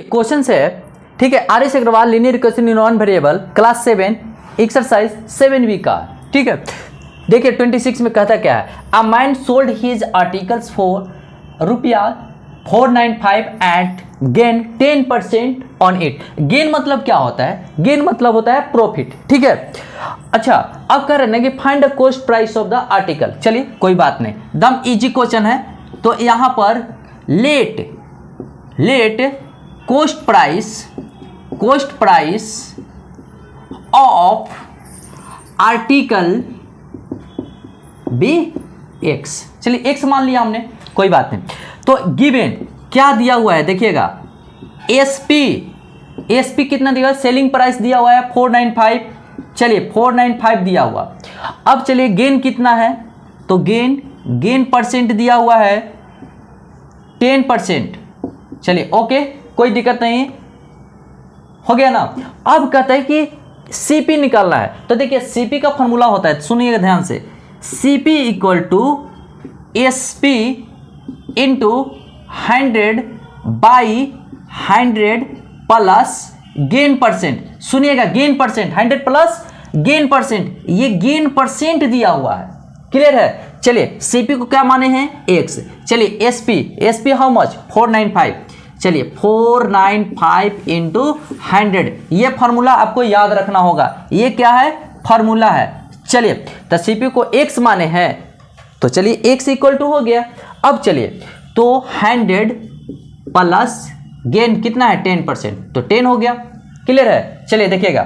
Question है, ठीक है, R S Agarwal linear equation in one variable class 7 exercise 7B का, ठीक है। देखिए 26 में कहता क्या है, a man sold his articles for ₹495 and gain 10% on it. Gain मतलब क्या होता है? गेन मतलब होता है प्रॉफिट, ठीक है। अच्छा, अब कह रहे हैं कि find the cost price of the article. चलिए कोई बात नहीं, दम इजी क्वेश्चन है। तो यहां पर let cost price of article be X. चलिए एक्स मान लिया हमने, कोई बात नहीं। तो गिवन क्या दिया हुआ है देखिएगा, एसपी कितना दिया हुआ है? सेलिंग प्राइस दिया हुआ है 495। चलिए 495 दिया हुआ। अब चलिए गेन कितना है? तो गेन परसेंट दिया हुआ है 10%। चलिए ओके, कोई दिक्कत नहीं, हो गया ना। अब कहता है कि सीपी निकालना है। तो देखिए सीपी का फॉर्मूला होता है, सुनिएगा ध्यान से, CP equal to SP into 100/100 plus gain percent. सुनिएगा gain percent 100 plus gain percent, ये गेन परसेंट दिया हुआ है, क्लियर है। चलिए सीपी को क्या माने हैं? एक्स। चलिए एसपी हाउ मच? 495। चलिए 495 इंटू 100, ये फार्मूला आपको याद रखना होगा। ये क्या है? फार्मूला है। चलिए तो सीपी को एक्स माने हैं, तो चलिए एक्स इक्वल टू हो गया। अब चलिए तो 100 प्लस गेन कितना है? 10%, तो 10 हो गया, क्लियर है। चलिए देखिएगा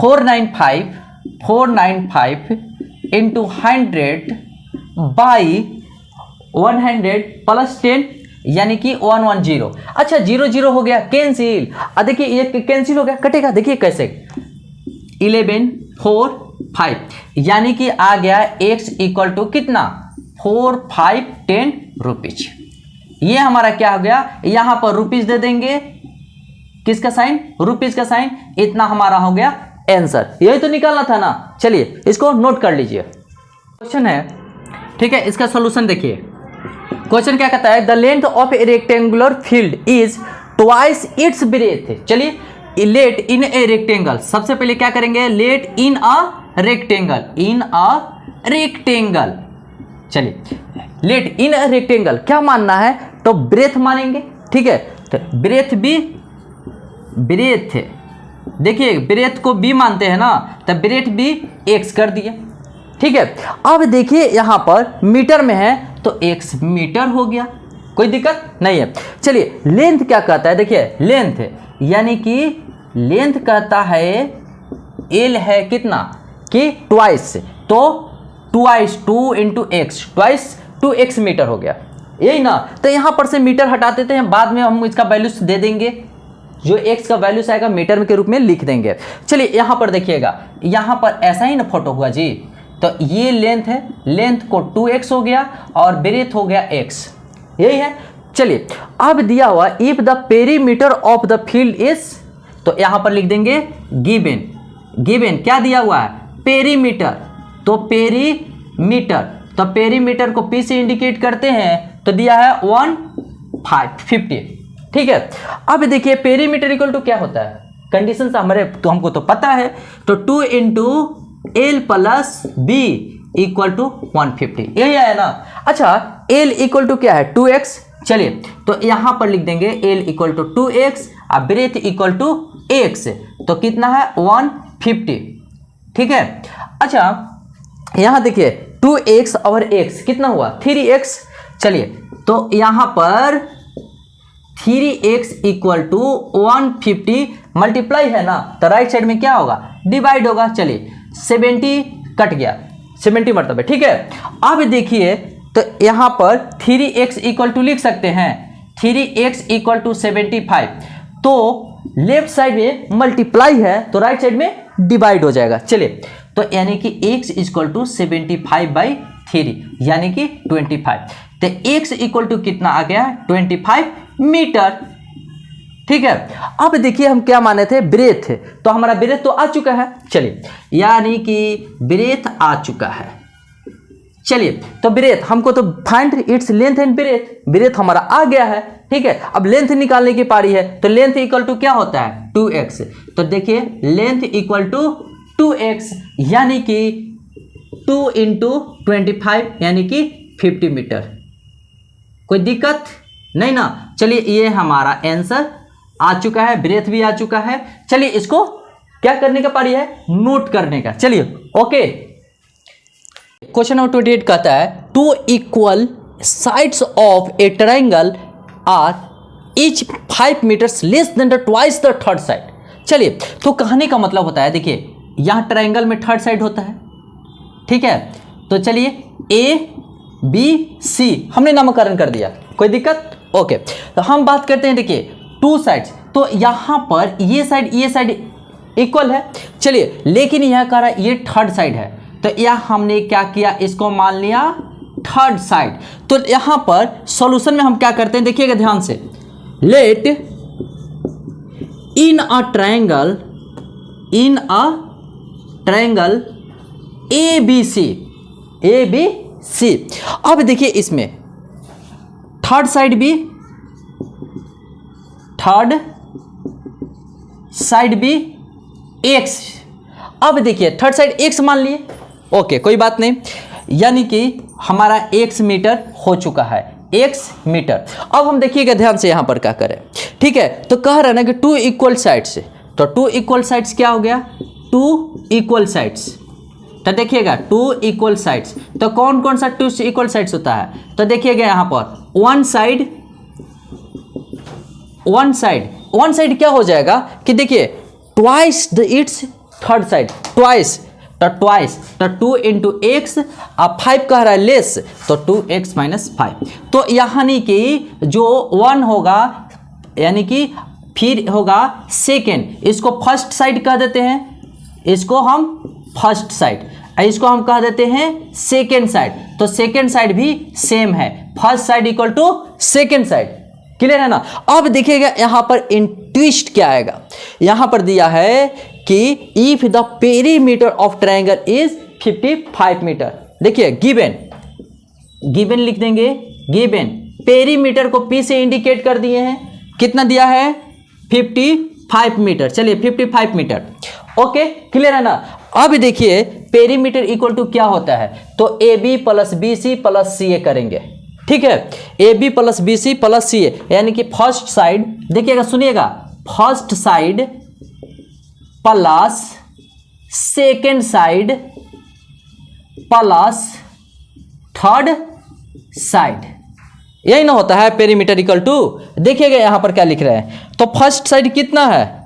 495 इंटू 100/100 प्लस 10 यानी कि 110। अच्छा 0 हो गया, कैंसिल। देखिए ये कैंसिल हो गया, कटेगा। देखिए कैसे, 11 4 5 यानी कि आ गया x इक्वल टू कितना? 4 5 10 रुपीज। ये हमारा क्या हो गया? यहां पर रुपीज दे देंगे, किसका साइन? रुपीज का साइन। इतना हमारा हो गया आंसर। यही तो निकालना था ना। चलिए इसको नोट कर लीजिए। क्वेश्चन है, ठीक है, इसका सॉल्यूशन देखिए। क्वेश्चन क्या कहता है? The length of a rectangular field is twice its breadth. चलिए लेट इन ए रेक्टेंगल, सबसे पहले क्या करेंगे? Let in a rectangle. चलिए लेट इन अ रेक्टेंगल क्या मानना है? तो ब्रेथ मानेंगे, ठीक है। तो ब्रेथ देखिए ब्रेथ को बी मानते हैं ना, तो ब्रेथ भी एक्स कर दिए, ठीक है। अब देखिए यहां पर मीटर में है तो एक्स मीटर हो गया, कोई दिक्कत नहीं है। चलिए लेंथ क्या कहता है? देखिए लेंथ यानी कि लेंथ कहता है एल है कितना कि ट्वाइस, तो twice 2 into X, twice 2x metre हो गया, यही ना। तो यहां पर से मीटर हटा देते हैं, बाद में हम इसका वैल्यूज दे देंगे, जो x का वैल्यूज आएगा मीटर के रूप में लिख देंगे। चलिए यहां पर देखिएगा, यहां पर ऐसा ही ना फोटो हुआ जी। तो ये लेंथ है, लेंथ को 2x हो गया और ब्रेथ हो गया x, यही है। चलिए अब दिया हुआ if the perimeter of the field is, तो यहां पर लिख देंगे गिवन क्या दिया हुआ है? पेरीमीटर। तो पेरीमीटर को p से इंडिकेट करते हैं, तो दिया है 150, ठीक है। अब देखिए पेरीमीटर इक्वल टू क्या होता है? कंडीशन से हमको तो पता है, तो 2 into L plus B equal to 150, यही है ना। अच्छा एल इक्वल टू क्या है? 2x। चलिए तो यहां पर लिख देंगे एल इक्वल टू 2x और ब्रेथ इक्वल टू x, तो कितना है? 150, ठीक है। अच्छा यहां देखिए 2x और x कितना हुआ? 3x। चलिए तो यहां पर 3x इक्वल टू 150 मल्टीप्लाई है ना, तो राइट साइड में क्या होगा? डिवाइड होगा। चलिए 70 कट गया, 70 मरतबे, ठीक है। अब देखिए तो यहां पर 3x इक्वल टू लिख सकते हैं 3x इक्वल टू 75, तो लेफ्ट साइड में मल्टीप्लाई है तो राइट साइड में डिवाइड हो जाएगा। चलिए तो यानी कि x इक्वल टू 75/3 यानी कि 25, तो x इक्वल टू कितना आ गया? 25 मीटर, ठीक है। अब देखिए हम क्या माने थे? ब्रेथ, तो हमारा ब्रेथ तो आ चुका है। चलिए यानी कि ब्रेथ आ चुका है। चलिए तो ब्रेथ हमको तो find its length and breadth हमारा आ गया है, ठीक है। अब लेंथ निकालने की पारी है, तो लेंथ इक्वल टू क्या होता है 2x। तो देखिए लेंथ इक्वल टू 2x यानी कि 2 × 25 यानी कि 50 मीटर। कोई दिक्कत नहीं ना। चलिए ये हमारा आंसर आ चुका है, ब्रेथ भी आ चुका है। चलिए इसको क्या करने का पारी है, नोट करने का। चलिए ओके। क्वेश्चन नंबर 28 कहता है 2 equal sides of a triangle are each 5 metres less than the twice the third side. चलिए तो कहने का मतलब होता है, देखिए यहाँ ट्रायंगल में थर्ड साइड होता है, ठीक है। तो चलिए ए बी सी हमने नामकरण कर दिया, कोई दिक्कत ओके। तो हम बात करते हैं, देखिए 2 साइड्स, तो यहाँ पर ये साइड इक्वल है। चलिए लेकिन यह कह रहा है ये थर्ड साइड है, तो यह हमने क्या किया, इसको मान लिया थर्ड साइड। तो यहाँ पर सॉल्यूशन में हम क्या करते हैं, देखिएगा ध्यान से। Let in a triangle A B C. अब देखिए इसमें थर्ड साइड भी एक्स। अब देखिए थर्ड साइड एक्स मान लिए, ओके कोई बात नहीं, यानी कि हमारा एक्स मीटर हो चुका है, एक्स मीटर। अब हम देखिएगा ध्यान से यहाँ पर क्या करें, ठीक है। तो कह रहा है ना कि 2 इक्वल साइड्स, तो 2 इक्वल साइड्स क्या हो गया, 2 इक्वल साइड्स। तो देखिएगा 2 इक्वल साइड्स, तो कौन कौन सा 2 इक्वल साइड्स होता है, तो देखिएगा यहाँ पर वन साइड क्या हो जाएगा कि देखिए twice the it's third side, twice तो 2 × x, अब 5 कह रहा है लेस, तो 2x - 5। तो यानी कि जो 1 होगा यानी कि फिर होगा सेकेंड, इसको फर्स्ट साइड कह देते हैं, इसको हम फर्स्ट साइड, इसको हम कह देते हैं सेकेंड साइड। तो सेकेंड साइड भी सेम है, first side equal to second side, clear है ना। अब देखिएगा यहाँ पर इन ट्विस्ट क्या आएगा, यहाँ पर दिया है कि if the perimeter of triangle is 55 metre. देखिए गिवन लिख देंगे, गिवन पेरीमीटर को P से इंडिकेट कर दिए हैं, कितना दिया है 55 मीटर। चलिए 55 मीटर, ओके क्लियर है ना। अब देखिए पेरीमीटर इक्वल टू क्या होता है, तो AB + BC + CA करेंगे, ठीक है। AB + BC + CA यानी कि फर्स्ट साइड, देखिएगा सुनिएगा, first side plus second side plus third side, यही ना होता है पेरीमीटर इक्वल टू। देखिएगा यहाँ पर क्या लिख रहे हैं, तो फर्स्ट साइड कितना है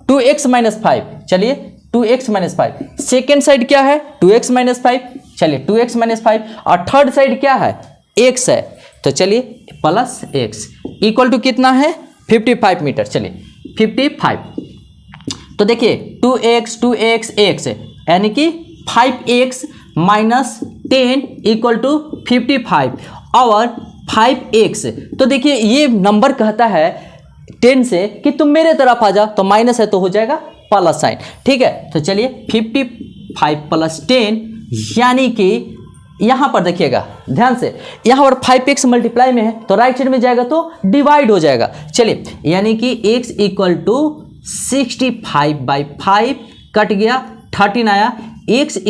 2x - 5, चलिए 2x - 5। सेकेंड साइड क्या है 2x - 5, चलिए 2x - 5, और थर्ड साइड क्या है x है, तो चलिए प्लस x इक्वल टू कितना है 55 मीटर। चलिए 55, तो देखिए 2x x यानी कि 5x - 10 इक्वल टू 55 और 5x। तो देखिए ये नंबर कहता है 10 से कि तुम मेरे तरफ आ जा, तो माइनस है तो हो जाएगा प्लस साइन, ठीक है। तो चलिए 55 + 10 यानी कि यहाँ पर देखिएगा ध्यान से, यहाँ पर 5x मल्टीप्लाई में है तो राइट साइड में जाएगा तो डिवाइड हो जाएगा। चलिए यानी कि x = 65/5 कट गया, 13 आया, x =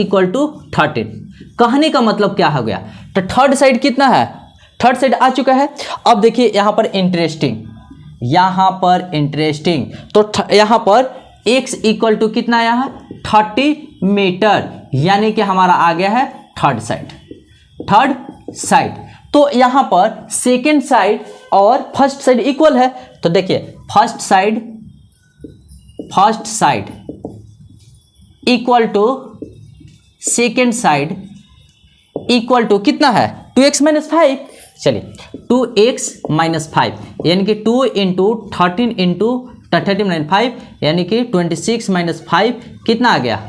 13। कहने का मतलब क्या हो गया, तो थर्ड साइड कितना है, थर्ड साइड आ चुका है। अब देखिए यहाँ पर इंटरेस्टिंग, तो यहाँ पर x = कितना आया है 30 मीटर, यानी कि हमारा आ गया है थर्ड साइड। तो यहाँ पर सेकेंड साइड और फर्स्ट साइड इक्वल है, तो देखिए first side equal to second side equal to कितना है 2x - 5। चलिए 2x - 5 यानी कि 2 × 13 × 13 - 5 यानी कि 26 - 5 कितना आ गया,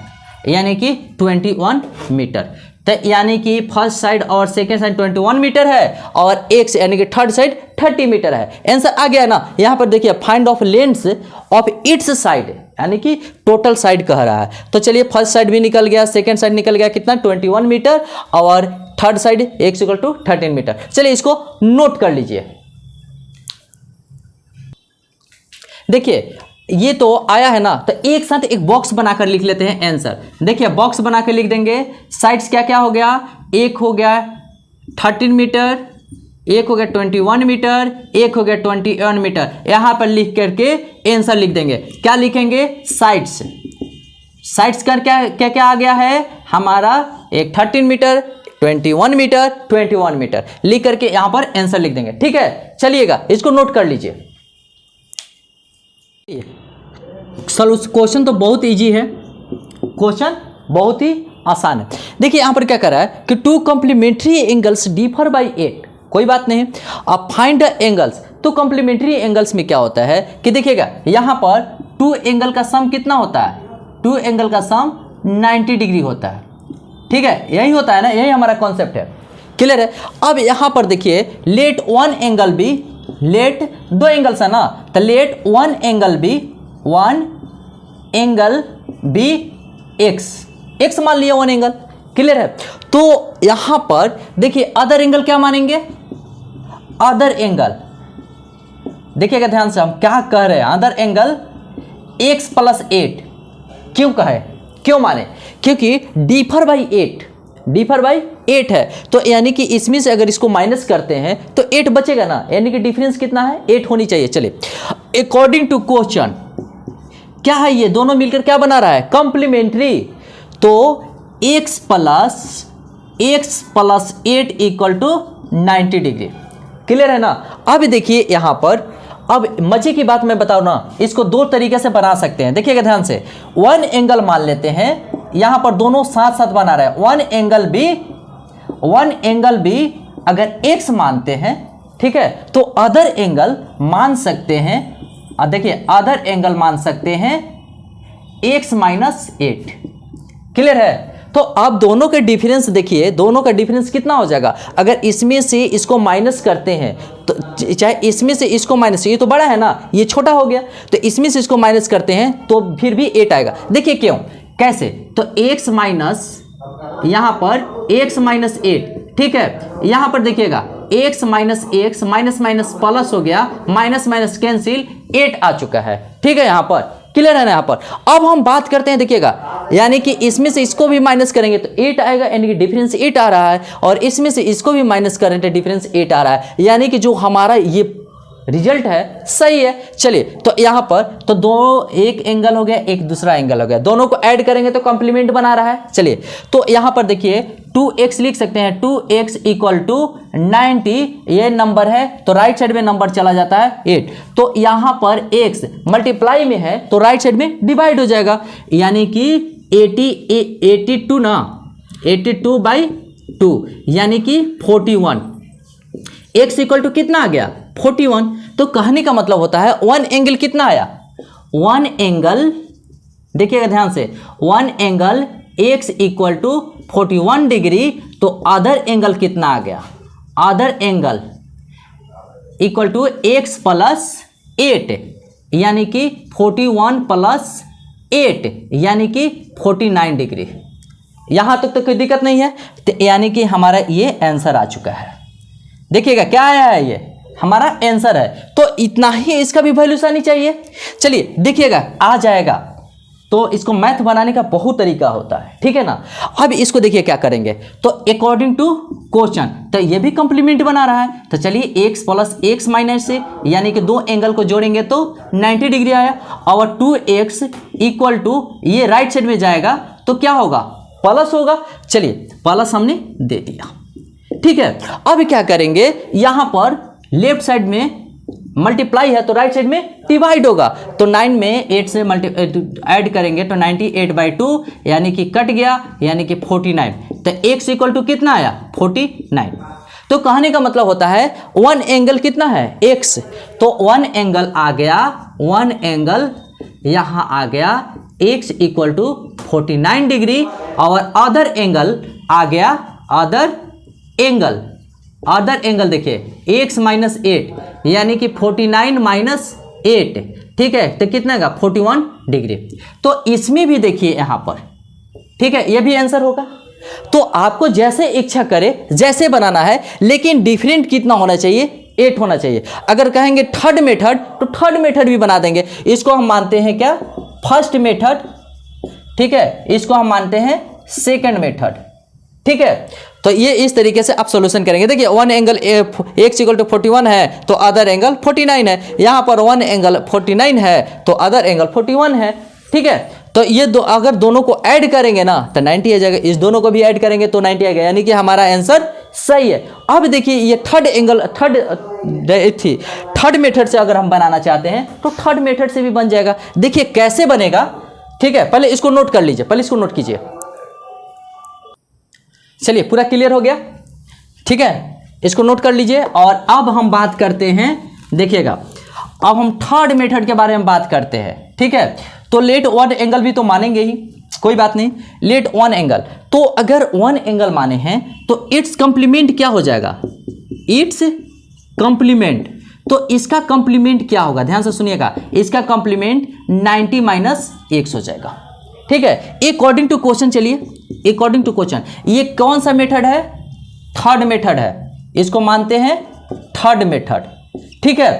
यानी कि 21 मीटर। तो यानी कि फर्स्ट साइड और सेकेंड साइड 21 मीटर है और x यानी कि थर्ड साइड 30 मीटर है। आंसर आ गया ना। यहाँ पर देखिए find of length of its side यानी कि टोटल साइड कह रहा है। तो चलिए फर्स्ट साइड भी निकल गया, सेकेंड साइड निकल गया, कितना 21 मीटर और थर्ड साइड x = 13 मीटर। चलिए इसको नोट कर लीजिए। देखिए ये तो आया है ना, तो एक साथ एक बॉक्स बनाकर लिख लेते हैं आंसर। देखिए बॉक्स बनाकर लिख देंगे, साइड्स क्या क्या हो गया, एक हो गया 13 मीटर, एक हो गया 21 मीटर, एक हो गया 21 मीटर। यहाँ पर लिख करके आंसर लिख देंगे। क्या लिखेंगे, साइड्स, साइड्स का क्या क्या क्या आ गया है हमारा, एक 13 मीटर, 21 मीटर, 21 मीटर लिख करके यहाँ पर आंसर लिख देंगे। ठीक है, चलिएगा इसको नोट कर लीजिए। क्वेश्चन तो बहुत इजी है, क्वेश्चन बहुत ही आसान है। देखिए यहाँ पर क्या कर रहा है कि two complementary angles differ by 8, कोई बात नहीं। अब फाइंड द एंगल्स, तो कॉम्प्लीमेंट्री एंगल्स में क्या होता है कि देखिएगा यहाँ पर टू एंगल का सम कितना होता है, टू एंगल का सम 90 डिग्री होता है। ठीक है, यही होता है ना, यही हमारा कॉन्सेप्ट है, क्लियर है। अब यहाँ पर देखिए let one angle be, let दो एंगल्स है ना, तो let one angle be, one angle be X मान लिया वन एंगल, क्लियर है। तो यहां पर देखिए अदर एंगल क्या मानेंगे, अदर एंगल देखिएगा ध्यान से, हम क्या कह रहे हैं, अदर एंगल x + 8 क्यों कहे, क्यों माने, क्योंकि डिफर बाई 8 है, तो यानी कि इसमें से अगर इसको माइनस करते हैं तो 8 बचेगा ना, यानी कि डिफरेंस कितना है, 8 होनी चाहिए। चलिए अकॉर्डिंग टू क्वेश्चन क्या है, ये दोनों मिलकर क्या बना रहा है, कॉम्प्लीमेंट्री। तो x + 8 = 90 डिग्री, क्लियर है ना। अब देखिए यहां पर, अब मजे की बात मैं बताऊं ना, इसको दो तरीके से बना सकते हैं। देखिएगा ध्यान से, वन एंगल मान लेते हैं, यहां पर दोनों साथ साथ बना रहे हैं, वन एंगल बी अगर x मानते हैं, ठीक है, तो अदर एंगल मान सकते हैं, देखिए अदर एंगल मान सकते हैं x - 8, क्लियर है। तो आप दोनों के डिफरेंस देखिए, दोनों का डिफरेंस कितना हो जाएगा, अगर इसमें से इसको माइनस करते हैं तो चाहे इसमें से इसको माइनस, ये तो बड़ा है ना, ये छोटा हो गया, तो इसमें से इसको माइनस करते हैं तो फिर भी 8 आएगा। देखिए क्यों, कैसे, तो x माइनस, यहां पर x - 8, ठीक है, यहां पर देखिएगा x - x minus minus plus हो गया, माइनस माइनस कैंसिल, 8 आ चुका है। ठीक है, यहां पर क्लियर है ना। यहां पर अब हम बात करते हैं, देखिएगा यानी कि इसमें से इसको भी माइनस करेंगे तो 8 आएगा, यानी कि डिफरेंस 8 आ रहा है, और इसमें से इसको भी माइनस करें तो डिफरेंस 8 आ रहा है, यानी कि जो हमारा ये रिजल्ट है सही है। चलिए तो यहां पर तो दो, एक एंगल हो गया, एक दूसरा एंगल हो गया, दोनों को ऐड करेंगे तो कॉम्प्लीमेंट बना रहा है। चलिए तो यहां पर देखिए 2x लिख सकते हैं, 2x = 90, ये नंबर है तो राइट साइड में नंबर चला जाता है 8, तो यहां पर x मल्टीप्लाई में है तो राइट साइड में डिवाइड हो जाएगा, यानी कि 82 ना, 82/2 यानी कि 41, x = कितना आ गया, 41। तो कहने का मतलब होता है वन एंगल कितना आया, वन एंगल, देखिएगा ध्यान से, वन एंगल x = 41 डिग्री, तो अदर एंगल कितना आ गया, अदर एंगल = x + 8 यानी कि 41 + 8 यानी कि 49 डिग्री। यहां तक तो कोई दिक्कत नहीं है, तो यानी कि हमारा ये आंसर आ चुका है। देखिएगा क्या आया है, ये हमारा आंसर है, तो इतना ही इसका भी वैल्यूस आनी चाहिए। चलिए देखिएगा आ जाएगा, तो इसको मैथ बनाने का बहुत तरीका होता है, ठीक है ना। अब इसको देखिए क्या करेंगे, तो अकॉर्डिंग टू क्वेश्चन, तो ये भी कंप्लीमेंट बना रहा है, तो चलिए x + x - 8 यानी कि दो एंगल को जोड़ेंगे तो 90 डिग्री आया, और 2x = ये राइट साइड में जाएगा तो क्या होगा, प्लस होगा। चलिए प्लस हमने दे दिया, ठीक है। अब क्या करेंगे, यहां पर लेफ्ट साइड में मल्टीप्लाई है तो राइट साइड में डिवाइड होगा, तो 9 में 8 से ऐड करेंगे तो 98/2 यानी कि कट गया, यानी कि 49, तो x = कितना आया, 49। तो कहने का मतलब होता है वन एंगल कितना है, x, तो वन एंगल आ गया, वन एंगल यहां आ गया x = 49 डिग्री, और अदर एंगल आ गया, अदर एंगल देखिए x - 8 यानी कि 49 - 8, ठीक है, तो कितना का 41 डिग्री। तो इसमें भी देखिए यहां पर, ठीक है, ये भी आंसर होगा। तो आपको जैसे इच्छा करे जैसे बनाना है, लेकिन डिफरेंट कितना होना चाहिए, 8 होना चाहिए। अगर कहेंगे थर्ड मेथड तो थर्ड मेथड भी बना देंगे। इसको हम मानते हैं क्या, फर्स्ट मेथड, ठीक है, इसको हम मानते हैं सेकंड मेथड, ठीक है। तो ये इस तरीके से आप सॉल्यूशन करेंगे। देखिए one angle x equal to 41 है तो अदर एंगल 49 है, यहाँ पर वन एंगल 49 है तो अदर एंगल 41 है, ठीक है। तो ये दो अगर दोनों को ऐड करेंगे ना तो 90 आ जाएगा, इस दोनों को भी ऐड करेंगे तो 90 आएगा, यानी कि हमारा आंसर सही है। अब देखिए ये थर्ड मेथड से अगर हम बनाना चाहते हैं तो थर्ड मेथड से भी बन जाएगा। देखिए कैसे बनेगा, ठीक है, पहले इसको नोट कर लीजिए, पहले इसको नोट कीजिए। चलिए पूरा क्लियर हो गया, ठीक है, इसको नोट कर लीजिए। और अब हम बात करते हैं, देखिएगा अब हम थर्ड मेथड के बारे में बात करते हैं, ठीक है। तो लेट वन एंगल भी तो मानेंगे ही, कोई बात नहीं, लेट वन एंगल, तो अगर वन एंगल माने हैं तो इट्स कंप्लीमेंट क्या हो जाएगा, इट्स कंप्लीमेंट, तो इसका कंप्लीमेंट क्या होगा, ध्यान से सुनिएगा, इसका कंप्लीमेंट 90 माइनस x हो जाएगा, ठीक है, अकॉर्डिंग टू क्वेश्चन। चलिए अकॉर्डिंग टू क्वेश्चन ये कौन सा मेथड है, थर्ड मेथड है, इसको मानते हैं थर्ड मेथड, ठीक है।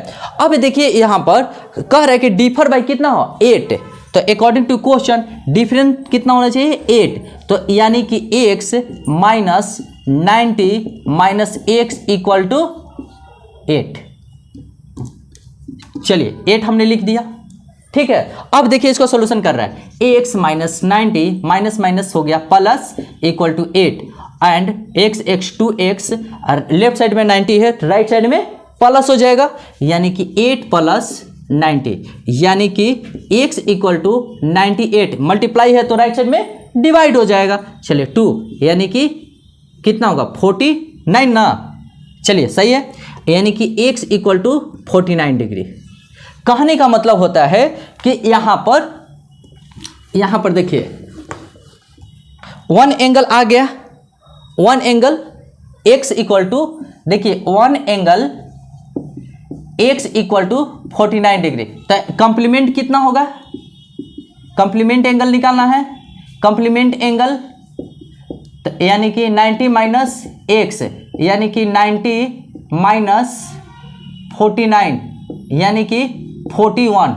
अब देखिए यहां पर कह रहा है कि डिफर बाय कितना हो 8, तो अकॉर्डिंग टू क्वेश्चन डिफरेंस कितना होना चाहिए 8, तो यानी कि x minus 90 minus x equal to 8। चलिए 8 हमने लिख दिया, ठीक है। अब देखिए इसको सॉल्यूशन कर रहा है, x माइनस 90 माइनस माइनस हो गया plus equal to 8 and x 2x, left side में 90 है, राइट साइड में प्लस हो जाएगा, यानी कि 8 प्लस 90, यानी कि x इक्वल टू 98, मल्टीप्लाई है तो राइट साइड में डिवाइड हो जाएगा। चलिए 2 यानी कि कितना होगा 49 ना, चलिए सही है, यानी कि x इक्वल टू 49 डिग्री। कहने का मतलब होता है कि यहां पर देखिए वन एंगल आ गया, one angle x equal to, देखिए one angle x equal to 49 degree, तो कंप्लीमेंट कितना होगा, कंप्लीमेंट एंगल निकालना है, कंप्लीमेंट एंगल यानी कि 90 माइनस x, यानी कि 90 माइनस 49 यानी कि 41।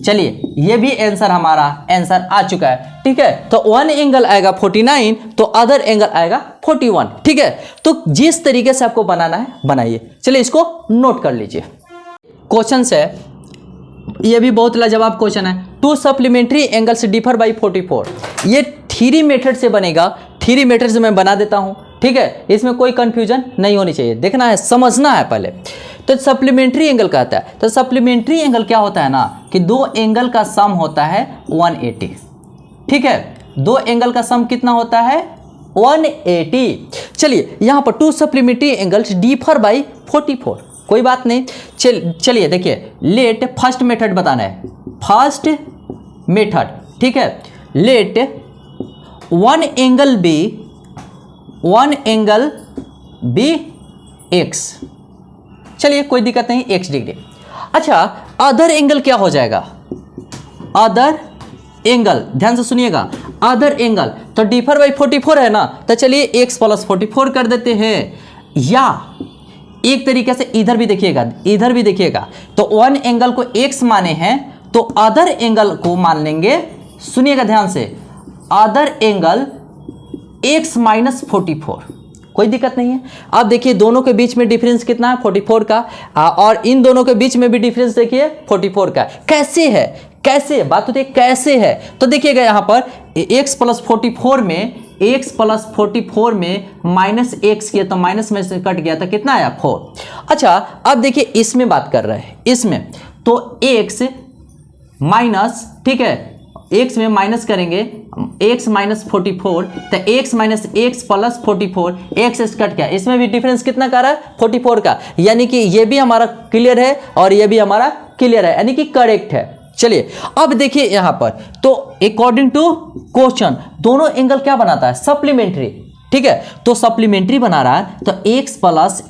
चलिए ये भी आंसर हमारा आंसर आ चुका है, ठीक है। तो वन एंगल आएगा 49 तो अदर एंगल आएगा 41, ठीक है। तो जिस तरीके से आपको बनाना है बनाइए। चलिए इसको नोट कर लीजिए। क्वेश्चन है, ये भी बहुत लाजवाब क्वेश्चन है, to supplementary angles differ by 44। ये थ्री मेथड से बनेगा, थ्री मेथड से मैं बना देता हूं, ठीक है, इसमें कोई कंफ्यूजन नहीं होनी चाहिए, देखना है, समझना है पहले। तो सप्लीमेंट्री एंगल कहता है, तो सप्लीमेंट्री एंगल क्या होता है ना कि दो एंगल का सम होता है 180, ठीक है, दो एंगल का सम कितना होता है 180। चलिए यहाँ पर to supplementary angles differ by 44, कोई बात नहीं। चलिए देखिए, लेट फर्स्ट मेथड बताना है, फर्स्ट मेथड, ठीक है, let one angle be X, चलिए कोई दिक्कत नहीं, x डिग्री। अच्छा अदर एंगल क्या हो जाएगा, अदर एंगल, ध्यान से सुनिएगा, अदर एंगल तो डिफर बाई 44 है ना, तो चलिए x प्लस 44 कर देते हैं, या एक तरीके से इधर भी देखिएगा, इधर भी देखिएगा, तो वन एंगल को x माने हैं तो अदर एंगल को मान लेंगे, सुनिएगा ध्यान से, अदर एंगल x माइनस 44, कोई दिक्कत नहीं है। अब देखिए दोनों के बीच में डिफरेंस कितना है 44 का, और इन दोनों के बीच में भी डिफरेंस देखिए 44 का। कैसे है, कैसे बात होती है, कैसे है, तो देखिएगा यहाँ पर x प्लस 44 में, x प्लस 44 में माइनस x किया तो माइनस में से कट गया तो कितना आया 4। अच्छा अब देखिए इसमें बात कर रहे हैं, इसमें तो x माइनस, ठीक है, x में माइनस करेंगे, x माइनस 44, तो x minus x plus 44, x से कट गया, इसमें भी डिफरेंस कितना का रहा है 44 का, यानी कि ये भी हमारा क्लियर है और ये भी हमारा क्लियर है, यानी कि करेक्ट है। चलिए अब देखिए यहाँ पर, तो अकॉर्डिंग टू क्वेश्चन दोनों एंगल क्या बनाता है सप्लीमेंट्री, ठीक है, तो सप्लीमेंट्री बना रहा है, तो x प्लस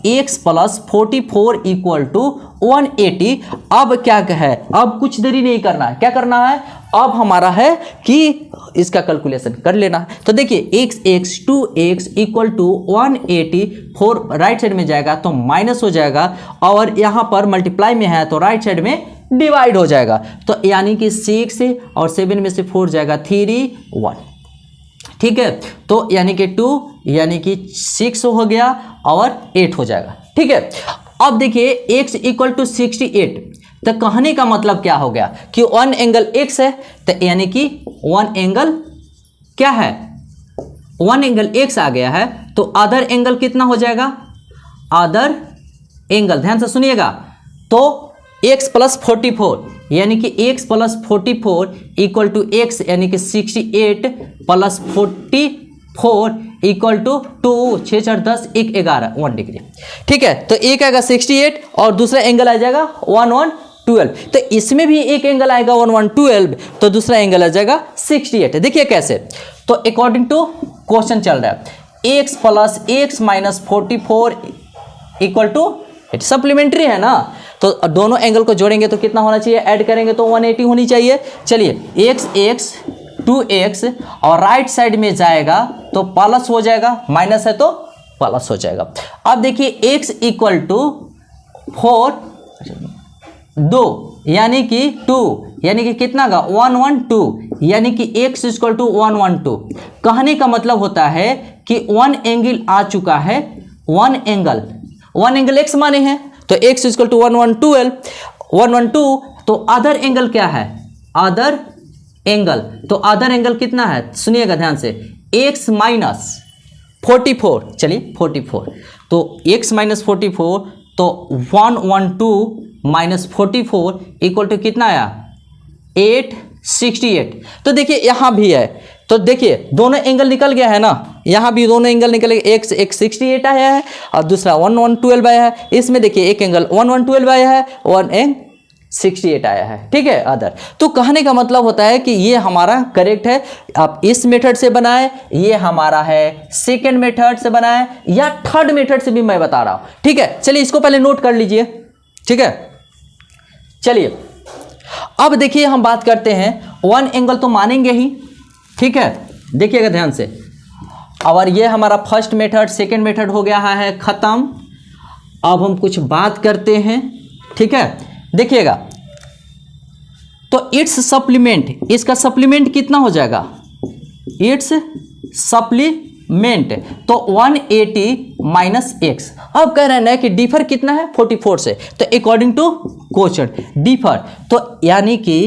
44 इक्वल टू 180। अब क्या है, अब कुछ देरी नहीं करना है, क्या करना है, अब हमारा है कि इसका कैलकुलेशन कर लेना है। तो देखिए x 2x equal to 184 right side में जाएगा तो माइनस हो जाएगा, और यहाँ पर मल्टीप्लाई में है तो राइट साइड में डिवाइड हो जाएगा। तो यानी कि 6 और 7 में से 4 जाएगा 3 1, ठीक है। तो यानी कि 2 यानी कि 6 हो गया और 8 हो जाएगा, ठीक है। अब देखिए x इक्वल टू 68, तो कहने का मतलब क्या हो गया कि 1 एंगल x है, तो यानी कि 1 एंगल क्या है, 1 एंगल x आ गया है, तो अदर एंगल कितना हो जाएगा, अदर एंगल ध्यान से सुनिएगा, तो x प्लस 44 यानी कि x plus 44 equal to x यानी कि 68 प्लस 44 इक्वल टू 2 6 4 10 1 11 1 डिग्री, ठीक है। तो एक आएगा 68 और दूसरा एंगल आ जाएगा 1112, तो इसमें भी एक एंगल आएगा 1112, तो दूसरा एंगल आ जाएगा 68। देखिए कैसे, तो अकॉर्डिंग टू क्वेश्चन चल रहा है x plus x minus 44 equal to, supplementary है ना, तो दोनों एंगल को जोड़ेंगे तो कितना होना चाहिए, ऐड करेंगे तो 180 होनी चाहिए। चलिए x 2x और राइट साइड में जाएगा तो प्लस हो जाएगा, माइनस है तो प्लस हो जाएगा। अब देखिए x इक्वल टू 4 2 यानी कि 2 यानी कि कितना का 112 यानी कि x इक्वल टू 112। कहने का मतलब होता है कि 1 एंगल आ चुका है, 1 एंगल x माने हैं, तो x इक्वल टू 112, तो अदर एंगल क्या है, अदर एंगल, तो अदर एंगल कितना है, सुनिएगा ध्यान से, x माइनस 44, चलिए 44, तो x माइनस 44, तो 112 माइनस 44 इक्वल टू कितना आया 868। तो देखिए यहाँ भी है, तो देखिए दोनों एंगल निकल गया है ना, यहाँ भी दोनों एंगल निकल गए, एक 68 आया है और दूसरा 1112 आया है, इसमें देखिए एक एंगल 1112 आया है, 168 आया है, ठीक है अदर। तो कहने का मतलब होता है कि ये हमारा करेक्ट है, आप इस मेथड से बनाए, ये हमारा है सेकेंड मेथड से बनाए या थर्ड मेथड से भी मैं बता रहा हूँ, ठीक है। चलिए इसको पहले नोट कर लीजिए, ठीक है। चलिए अब देखिए हम बात करते हैं, 1 एंगल तो मानेंगे ही, ठीक है, देखिएगा ध्यान से। और ये हमारा फर्स्ट मेथड सेकेंड मेथड हो गया है खत्म। अब हम कुछ बात करते हैं, ठीक है, देखिएगा। तो इट्स सप्लीमेंट, इसका सप्लीमेंट कितना हो जाएगा, इट्स सप्लीमेंट, तो 180 माइनस x। अब कह रहे हैं ना कि डिफर कितना है 44 से, तो अकॉर्डिंग टू क्वेश्चन डिफर, तो यानी कि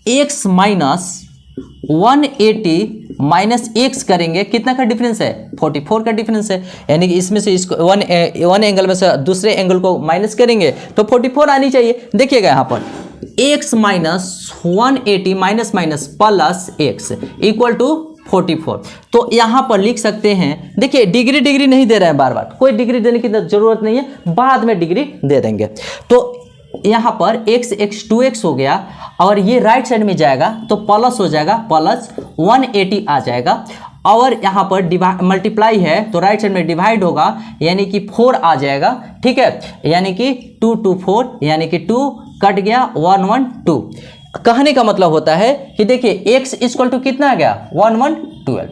x माइनस 180 माइनस x करेंगे, कितना का डिफरेंस है 44 का डिफरेंस है, यानी कि इसमें से इसको वन एंगल में से दूसरे एंगल को माइनस करेंगे तो 44 आनी चाहिए। देखिएगा यहाँ पर x minus 180 minus minus plus x equal to 44, तो यहाँ पर लिख सकते हैं, देखिए डिग्री नहीं दे रहे हैं, बार बार कोई डिग्री देने की जरूरत नहीं है, बाद में डिग्री दे देंगे। तो यहाँ पर x 2x हो गया और ये राइट साइड में जाएगा तो प्लस हो जाएगा, प्लस 180 आ जाएगा, और यहाँ पर मल्टीप्लाई है तो राइट साइड में डिवाइड होगा, यानी कि 4 आ जाएगा, ठीक है, यानी कि 2 2 4 यानी कि 2 कट गया 112। कहने का मतलब होता है कि देखिए x इक्वल टू कितना आ गया 1112,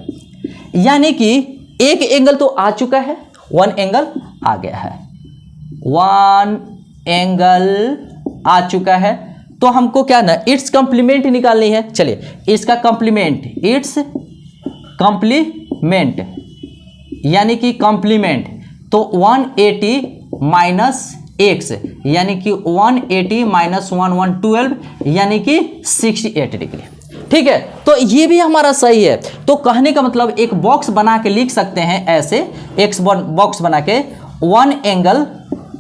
यानी कि एक एंगल तो आ चुका है, 1 एंगल आ गया है, 1 एंगल आ चुका है, तो हमको क्या ना इट्स कंप्लीमेंट निकालनी है। चलिए इसका कंप्लीमेंट, इट्स कंप्लीमेंट यानी कि कंप्लीमेंट, तो 180 माइनस x यानी कि 180 माइनस 1112 यानी कि 68 डिग्री, ठीक है। तो ये भी हमारा सही है। तो कहने का मतलब एक बॉक्स बना के लिख सकते हैं ऐसे, x बॉक्स बना के, 1 एंगल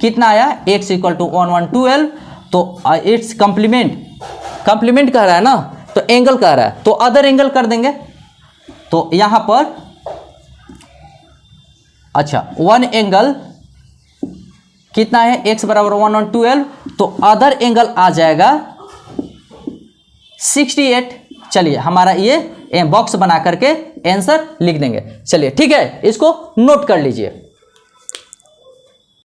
कितना आया x इक्वल टू 1112, तो इट्स कंप्लीमेंट कह रहा है ना, तो एंगल कह रहा है, तो अदर एंगल कर देंगे। तो यहां पर अच्छा 1 एंगल कितना है x बराबर 112, तो अदर एंगल आ जाएगा 68। चलिए हमारा ये बॉक्स बना करके आंसर लिख देंगे। चलिए ठीक है, इसको नोट कर लीजिए।